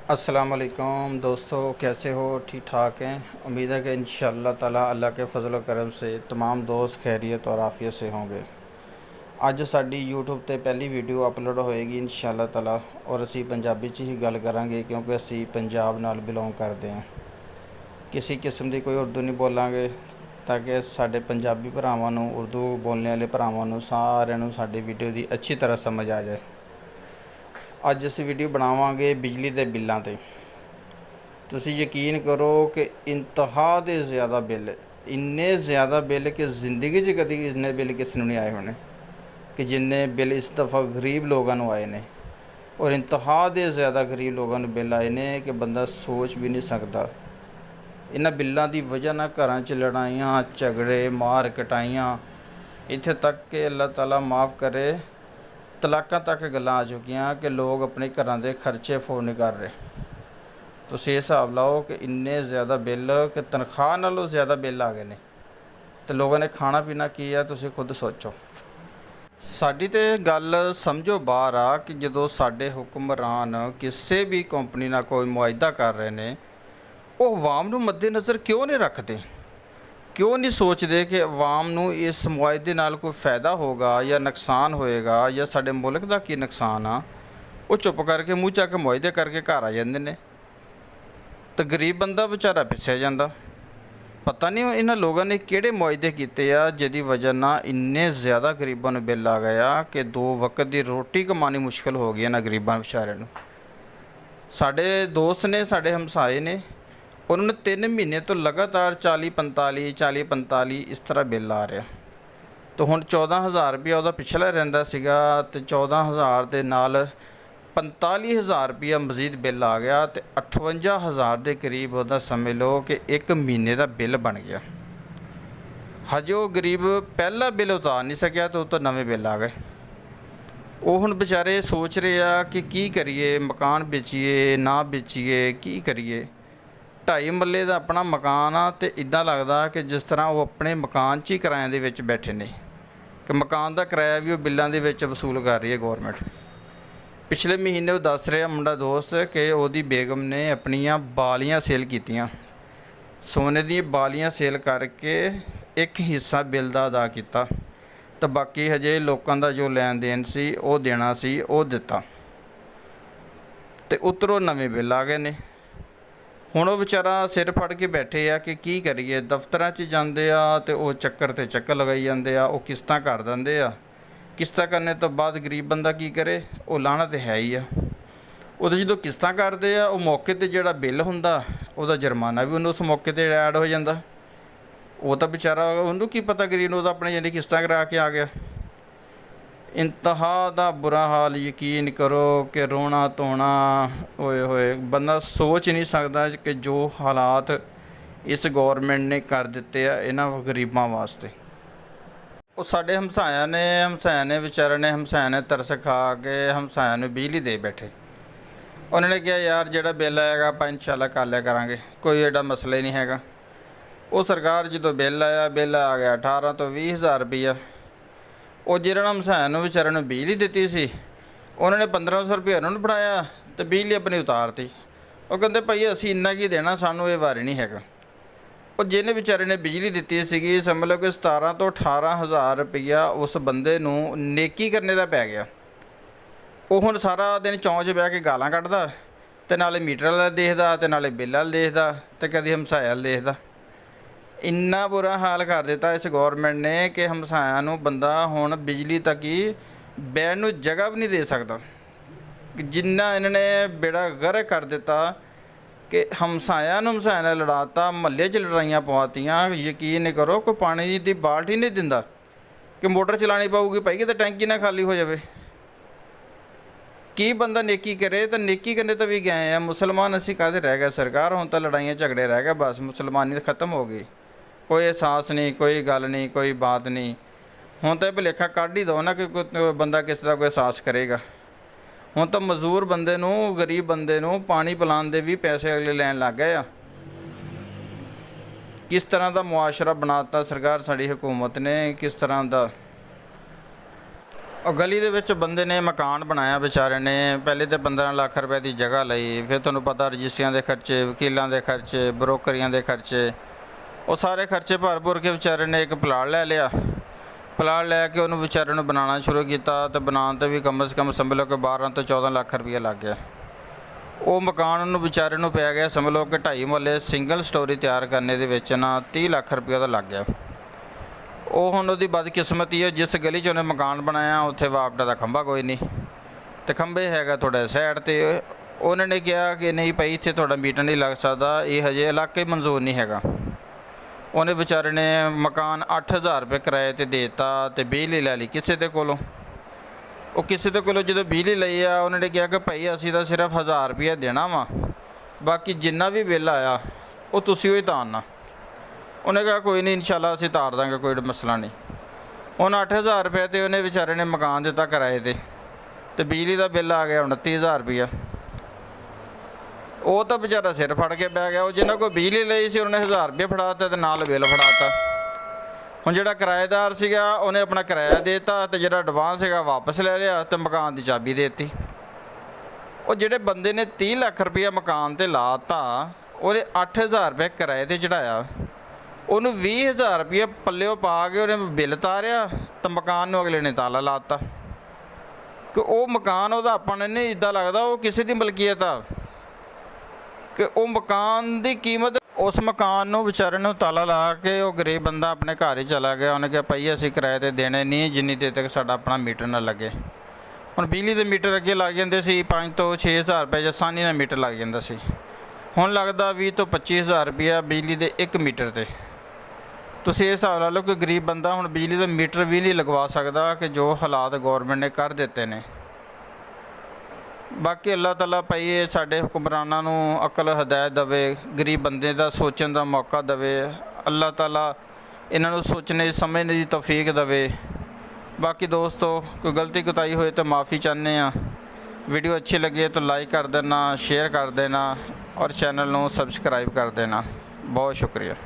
अस्सलाम वालेकुम दोस्तों, कैसे हो? ठीक ठाक हैं। उम्मीद है कि इंशाअल्लाह ताला अल्लाह के फजल करम से तमाम दोस्त खैरियत और आफियत से होंगे। ਅੱਜ ਸਾਡੀ YouTube ਤੇ ਪਹਿਲੀ ਵੀਡੀਓ ਅਪਲੋਡ ਹੋਏਗੀ इंशाअल्लाह ਤਾਲਾ ਔਰ ਅਸੀਂ ਪੰਜਾਬੀ 'ਚ ਹੀ ਗੱਲ ਕਰਾਂਗੇ ਕਿਉਂਕਿ ਅਸੀਂ ਪੰਜਾਬ ਨਾਲ ਬਿਲੋਂਗ ਕਰਦੇ ਹਾਂ। ਕਿਸੇ ਕਿਸਮ ਦੀ ਕੋਈ ਉਰਦੂ ਨਹੀਂ ਬੋਲਾਂਗੇ ਤਾਂ ਕਿ ਸਾਡੇ ਪੰਜਾਬੀ ਭਰਾਵਾਂ ਨੂੰ, ਉਰਦੂ ਬੋਲਣ ਵਾਲੇ ਭਰਾਵਾਂ ਨੂੰ ਸਾਰਿਆਂ ਨੂੰ ਸਾਡੀ ਵੀਡੀਓ ਦੀ ਅੱਛੀ ਤਰ੍ਹਾਂ ਸਮਝ ਆ ਜਾਏ। ਅੱਜ ਅਸੀਂ ਵੀਡੀਓ ਬਣਾਵਾਂਗੇ ਬਿਜਲੀ ਦੇ ਬਿੱਲਾਂ ਤੇ। ਤੁਸੀਂ ਯਕੀਨ ਕਰੋ ਕਿ ਇੰਤਹਾ ਦੇ ਜ਼ਿਆਦਾ ਬਿੱਲ, ਇੰਨੇ ਜ਼ਿਆਦਾ ਬਿੱਲ ਕਿ ਜ਼ਿੰਦਗੀ 'ਚ ਕਦੀ ਇੰਨੇ ਬਿੱਲ ਕਿਸੇ ਨੂੰ ਨਹੀਂ ਆਏ ਹੋਣੇ कि जिन्ने बिल इस दफ़ा गरीब लोगों को आए ने, और इंतहा दे ज़्यादा गरीब लोगों को बिल आए ने कि बंदा सोच भी नहीं सकता। इन्हां बिल्लां दी वजह ना घरां च लड़ाइयां, झगड़े, मार कटाइयां, इत्थे तक कि अल्लाह ताला माफ़ करे तलाकां तक गल्लां आ चुकियां कि लोग अपने घरां दे खर्चे अफोर्ड नहीं कर रहे। तुसीं हिसाब लाओ कि इन्ने ज़्यादा बिल कि तनख्वाह नालों ज़्यादा बिल आ गए ने, ते लोगों ने खाना पीना की है तुसीं खुद सोचो। ਸਾਡੀ ਤੇ ਗੱਲ ਸਮਝੋ ਬਾਹਰ ਆ ਕਿ ਜਦੋਂ ਸਾਡੇ ਹੁਕਮਰਾਨ ਕਿਸੇ ਵੀ ਕੰਪਨੀ ਨਾਲ ਕੋਈ ਮੁਆਇਦਾ ਕਰ ਰਹੇ ਨੇ, ਉਹ ਆਵਾਮ ਨੂੰ ਮੱਦੇਨਜ਼ਰ ਕਿਉਂ ਨਹੀਂ ਰੱਖਦੇ? ਕਿਉਂ ਨਹੀਂ ਸੋਚਦੇ ਕਿ ਆਵਾਮ ਨੂੰ ਇਸ ਮੁਆਇਦੇ ਨਾਲ ਕੋਈ फ़ायदा ਹੋਗਾ ਜਾਂ ਨੁਕਸਾਨ ਹੋਏਗਾ ਜਾਂ ਸਾਡੇ ਮੁਲਕ ਦਾ ਕੀ ਨੁਕਸਾਨ ਆ? ਉਹ ਚੁੱਪ ਕਰਕੇ ਮੂੰਹ ਚੱਕ ਕੇ ਮੁਆਇਦੇ ਕਰਕੇ ਘਰ ਆ ਜਾਂਦੇ ਨੇ ਤੇ ਗਰੀਬ ਬੰਦਾ ਵਿਚਾਰਾ ਪਿੱਛੇ ਜਾਂਦਾ। पता नहीं इन्होंने लोगों ने किहड़े मुआयदे किए आ जिहदी वजह ना इन्ने ज़्यादा गरीबों में बिल आ गया कि 2 वक्त की रोटी कमानी मुश्किल हो गई इन्होंने गरीबों बेचारिਆਂ ਨੂੰ। साढ़े दोस्त ने, साढ़े हमसाए ने, उन्होंने 3 महीने तो लगातार 40-45 इस तरह बिल आ रहा। तो हुण 14,000 रुपया उहदा पिछला रहिंदा सीगा ते 14,000 दे नाल 45,000 रुपया मजीद बिल आ गया तो 58,000 के करीब वह समझ लो कि 1 महीने का बिल बन गया। हजे वो गरीब पहला बिल उतार नहीं सकिया तो उतो नवे बिल आ गए। वो हुण बेचारे सोच रहे आ कि की करिए, मकान बेचीए ना बेचीए, की करिए। 2.5 मरले का अपना मकान आ तो इदां लगदा कि जिस तरह वो अपने मकान च ही किराए दे विच बैठे ने कि मकान का किराया भी वो बिलों के विच वसूल कर रही है गौरमेंट। पिछले महीने वो दस रहा मुंडा दोस्त कि उसकी बेगम ने अपनियां बालियां सेल कीतियां, सोने दी बालियां सेल करके एक हिस्सा बिल का अदा किया तो बाकी हजे लोगों का जो लैन देन सी वो देना सी वो दिता तो उतरों नवे बिल आ गए ने। हुण वो बेचारा सिर फड़ के बैठे आ कि की करिए। दफ्तर च जाते आ तो वो चक्कर ते चक्कर लगाई जाते आ, वो किस्तां कर देंदे आ। किस्तां करने तो बाद गरीब बंदा की करे? वो लाना तो है ही आ। उदों जो किस्तां करते आ वो मौके पर जोड़ा बिल हुंदा उहदा जुर्माना भी उन्होंने उस मौके पर ऐड हो जाता। वो तो बेचारा उन्होंने की पता गरीब ने अपने जानी किस्तां करा के आ गया। इंतहा दा बुरा हाल, यकीन करो कि रोना धोना होए होए बंदा सोच नहीं सकता कि जो हालात इस गौरमेंट ने कर दिते आ इन्हां गरीबां वास्ते। वो साढ़े हमसाया ने बेचारे ने हमसाया ने तरस खा के हमसाया ने बिजली दे बैठे। उन्होंने कहा यार जो बिल आएगा आप इंशाल्लाह कर लिया करांगे, कोई एडा मसला ही नहीं हैगा। वो सरकार जो बिल आ गया 18 तो 20,000 रुपया। वो जिन्होंने हमसाया ने बेचारे ने बिजली दी सी उन्होंने 1500 रुपया उन्होंने फड़ाया तो बिजली अपनी उतारती। वो कहते भाई असी इन्ना की देना, सानू ये वारी नहीं हैगा। और जिन्हें बेचारे ने बिजली दी सी समझ लो कि 17 तो 18,000 रुपया उस बंदे नूं नेकी करने का पै गया। वो हुण सारा दिन चौंच बह के गालां कढ़दा ते नाले मीटर वाला देखदा ते नाले बिल वाला देखदा ते कदी हमसाया वाला देखदा। इन्ना बुरा हाल कर दिता इस गौरमेंट ने कि हमसाया नूं बंदा हुण बिजली तक ही बैठण नूं जगह भी नहीं दे सकदा। जिन्ना इन्होंने बेड़ा गर्क कर दिता कि हमसाया ने लड़ाता, महल्ले च लड़ाइयाँ पवातियाँ। यकीन नहीं करो कोई पानी की बाल्टी नहीं दिंदा कि मोटर चलानी पऊगी भाई कि टैंकी ना खाली हो जाए। की बंदा नेकी करे? तो नेकी करने तो भी गए हैं मुसलमान असी काहदे रह गए सरकार? हुण तो लड़ाइयाँ झगड़े रह गए, बस मुसलमानी ख़त्म हो गई। कोई एहसास नहीं, कोई गल नहीं, कोई बात नहीं। हुण तो भुलेखा कढ़ ही दो ना कि कोई बंदा किसी का कोई एहसास करेगा। हुण तो मजदूर बंदे नूं, गरीब बंदे नूं पानी पिलाउण दे भी पैसे अगले लैण लग गए आ। किस तरह का मुआशरा बनाता सरकार साड़ी हुकूमत ने, किस तरह का ਉਹ ਗਲੀ ਦੇ ਵਿੱਚ ਬੰਦੇ ਨੇ ਮਕਾਨ ਬਣਾਇਆ ਵਿਚਾਰੇ ਨੇ। ਪਹਿਲੇ ਤੇ 15 ਲੱਖ ਰੁਪਏ ਦੀ ਜਗ੍ਹਾ ਲਈ, ਫਿਰ ਤੁਹਾਨੂੰ ਪਤਾ ਰਜਿਸਟਰੀਆਂ ਦੇ ਖਰਚੇ, ਵਕੀਲਾਂ ਦੇ ਖਰਚੇ, ਬਰੋਕਰੀਆਂ ਦੇ ਖਰਚੇ, ਉਹ ਸਾਰੇ ਖਰਚੇ ਭਰ ਭੁਰ ਕੇ ਵਿਚਾਰੇ ਨੇ ਇੱਕ ਪਲਾਟ ਲੈ ਲਿਆ। ਪਲਾਟ ਲੈ ਕੇ ਉਹਨੂੰ ਵਿਚਾਰੇ ਨੂੰ ਬਣਾਉਣਾ ਸ਼ੁਰੂ ਕੀਤਾ ਤੇ ਬਣਾਉਣ 'ਤੇ ਵੀ ਕਮ ਸੇ ਕਮ ਸਮਝ ਲਓ ਕਿ 12 ਤੋਂ 14 ਲੱਖ ਰੁਪਏ ਲੱਗ ਗਿਆ। ਉਹ ਮਕਾਨ ਉਹਨੂੰ ਵਿਚਾਰੇ ਨੂੰ ਪੈ ਗਿਆ ਸਮਝ ਲਓ ਕਿ 2.5 ਮਰਲੇ ਸਿੰਗਲ ਸਟੋਰੀ ਤਿਆਰ ਕਰਨੇ ਦੇ ਵਿੱਚ ਨਾ 30 ਲੱਖ ਰੁਪਏ ਉਹਦਾ ਲੱਗ ਗਿਆ। ਉਹ ਹੁਣ ਉਹਦੀ ਬਦਕਿਸਮਤੀ ਹੈ, ਜਿਸ ਗਲੀ 'ਚ ਉਹਨੇ ਮਕਾਨ ਬਣਾਇਆ ਉੱਥੇ ਵਾਪਡਾ ਦਾ ਖੰਭਾ ਕੋਈ ਨਹੀਂ, ਅਤੇ ਖੰਭੇ ਹੈਗਾ ਤੁਹਾਡਾ ਸਾਈਡ 'ਤੇ। ਉਹਨਾਂ ਨੇ ਕਿਹਾ ਕਿ ਨਹੀਂ ਭਾਈ ਇੱਥੇ ਤੁਹਾਡਾ ਮੀਟਰ ਨਹੀਂ ਲੱਗ ਸਕਦਾ, ਇਹ ਹਜੇ ਇਲਾਕੇ ਮਨਜ਼ੂਰ ਨਹੀਂ ਹੈਗਾ। ਉਹਨੇ ਵਿਚਾਰੇ ਨੇ ਮਕਾਨ 8000 ਰੁਪਏ ਕਿਰਾਏ 'ਤੇ ਦੇ ਦਿੱਤਾ ਅਤੇ ਬਿਜਲੀ ਲੈ ਲਈ ਕਿਸੇ ਦੇ ਕੋਲੋਂ। ਉਹ ਕਿਸੇ ਦੇ ਕੋਲੋਂ ਜਦੋਂ ਬਿਜਲੀ ਲਈ ਆ, ਉਹਨਾਂ ਨੇ ਕਿਹਾ ਕਿ ਭਾਈ ਅਸੀਂ ਤਾਂ ਸਿਰਫ 1000 ਰੁਪਇਆ ਦੇਣਾ ਵਾ, ਬਾਕੀ ਜਿੰਨਾ ਵੀ ਬਿੱਲ ਆਇਆ ਉਹ ਤੁਸੀਂ ਉਹ ਹੀ ਤਾਰਨਾ। ਉਹਨੇ ਕਿਹਾ ਕੋਈ ਨਹੀਂ ਇਨਸ਼ਾਅੱਲਾ ਅਸੀਂ ਤਾਰ ਦਾਂਗੇ, ਕੋਈ ਮਸਲਾ ਨਹੀਂ। ਹੁਣ 8000 ਰੁਪਏ 'ਤੇ ਉਹਨੇ ਵਿਚਾਰੇ ਨੇ ਮਕਾਨ ਦਿੱਤਾ ਕਿਰਾਏ 'ਤੇ, ਅਤੇ ਬਿਜਲੀ ਦਾ ਬਿੱਲ ਆ ਗਿਆ 29,000 ਰੁਪਇਆ। ਉਹ ਤਾਂ ਵਿਚਾਰਾ ਸਿਰ ਫੜ ਕੇ ਬਹਿ ਗਿਆ। ਉਹ ਜਿਹਨਾਂ ਕੋਲ ਬਿਜਲੀ ਲਈ ਸੀ ਉਹਨੇ 1000 ਰੁਪਏ ਫੜਾ ਦਿੱਤਾ ਅਤੇ ਨਾਲ ਬਿੱਲ ਫੜਾ ਦਿੱਤਾ। ਹੁਣ ਜਿਹੜਾ ਕਿਰਾਏਦਾਰ ਸੀਗਾ ਉਹਨੇ ਆਪਣਾ ਕਿਰਾਇਆ ਦੇ ਦਿੱਤਾ ਅਤੇ ਜਿਹੜਾ ਐਡਵਾਂਸ ਸੀਗਾ ਵਾਪਸ ਲੈ ਲਿਆ ਅਤੇ ਮਕਾਨ ਦੀ ਚਾਬੀ ਦੇ ਦਿੱਤੀ। ਉਹ ਜਿਹੜੇ ਬੰਦੇ ਨੇ 30 ਲੱਖ ਰੁਪਇਆ ਮਕਾਨ 'ਤੇ ਲਾ ਤਾ, ਉਹਨੇ 8000 ਰੁਪਏ ਕਿਰਾਏ 'ਤੇ ਚੜਾਇਆ, ਉਹਨੂੰ 20000 ਰੁਪਏ ਪੱਲਿਓਂ ਪਾ ਕੇ ਉਹਨੇ ਬਿੱਲ ਤਾਰਿਆ ਤਾਂ ਮਕਾਨ ਨੂੰ ਅਗਲੇ ਨੇ ਤਾਲਾ ਲਾ ਦਿੱਤਾ। ਕਿ ਉਹ ਮਕਾਨ ਉਹਦਾ ਆਪਾਂ ਨੂੰ ਨਹੀਂ ਇੱਦਾਂ ਲੱਗਦਾ ਉਹ ਕਿਸੇ ਦੀ ਮਲਕੀਅਤ ਆ, ਕਿ ਉਹ ਮਕਾਨ ਦੀ ਕੀਮਤ, ਉਸ ਮਕਾਨ ਨੂੰ ਵਿਚਾਰੇ ਨੂੰ ਤਾਲਾ ਲਾ ਕੇ ਉਹ ਗਰੀਬ ਬੰਦਾ ਆਪਣੇ ਘਰ ਹੀ ਚਲਾ ਗਿਆ। ਉਹਨੇ ਕਿਹਾ ਭਾਈ ਅਸੀਂ ਕਿਰਾਏ 'ਤੇ ਦੇਣੇ ਨਹੀਂ ਜਿੰਨੀ ਦੇਰ ਤੱਕ ਸਾਡਾ ਆਪਣਾ ਮੀਟਰ ਨਾ ਲੱਗੇ। ਹੁਣ ਬਿਜਲੀ ਦੇ ਮੀਟਰ ਅੱਗੇ ਲੱਗ ਜਾਂਦੇ ਸੀ 5 ਤੋਂ 6000 ਰੁਪਏ ਜਾਂ ਆਸਾਨੀ ਨਾਲ ਮੀਟਰ ਲੱਗ ਜਾਂਦਾ ਸੀ। ਹੁਣ ਲੱਗਦਾ 20 ਤੋਂ 25000 ਰੁਪਇਆ ਬਿਜਲੀ ਦੇ ਇੱਕ ਮੀਟਰ 'ਤੇ। ਤੁਸੀਂ ਇਹ ਹਿਸਾਬ ਲਾ ਲਓ ਕਿ ਗਰੀਬ ਬੰਦਾ ਹੁਣ ਬਿਜਲੀ ਦਾ ਮੀਟਰ ਵੀ ਨਹੀਂ ਲਗਵਾ ਸਕਦਾ, ਕਿ ਜੋ ਹਾਲਾਤ ਗੌਰਮੈਂਟ ਨੇ ਕਰ ਦਿੱਤੇ ਨੇ। ਬਾਕੀ ਅੱਲਾਹ ਤਾਲਾ ਭਾਈ ਇਹ ਸਾਡੇ ਹੁਕਮਰਾਨਾਂ ਨੂੰ ਅਕਲ ਹਦਾਇਤ ਦੇਵੇ, ਗਰੀਬ ਬੰਦੇ ਦਾ ਸੋਚਣ ਦਾ ਮੌਕਾ ਦੇਵੇ। ਅੱਲਾਹ ਤਾਲਾ ਇਹਨਾਂ ਨੂੰ ਸੋਚਣੇ ਸਮਝਣੇ ਦੀ ਤੌਫੀਕ ਦੇਵੇ। ਬਾਕੀ ਦੋਸਤੋ ਕੋਈ ਗਲਤੀ ਕੁਤਾਈ ਹੋਏ ਤਾਂ ਮਾफ़ी ਚਾਹੁੰਦੇ ਹਾਂ। वीडियो अच्छी लगे तो लाइक कर देना, शेयर कर देना और चैनल को सब्सक्राइब कर देना। बहुत शुक्रिया।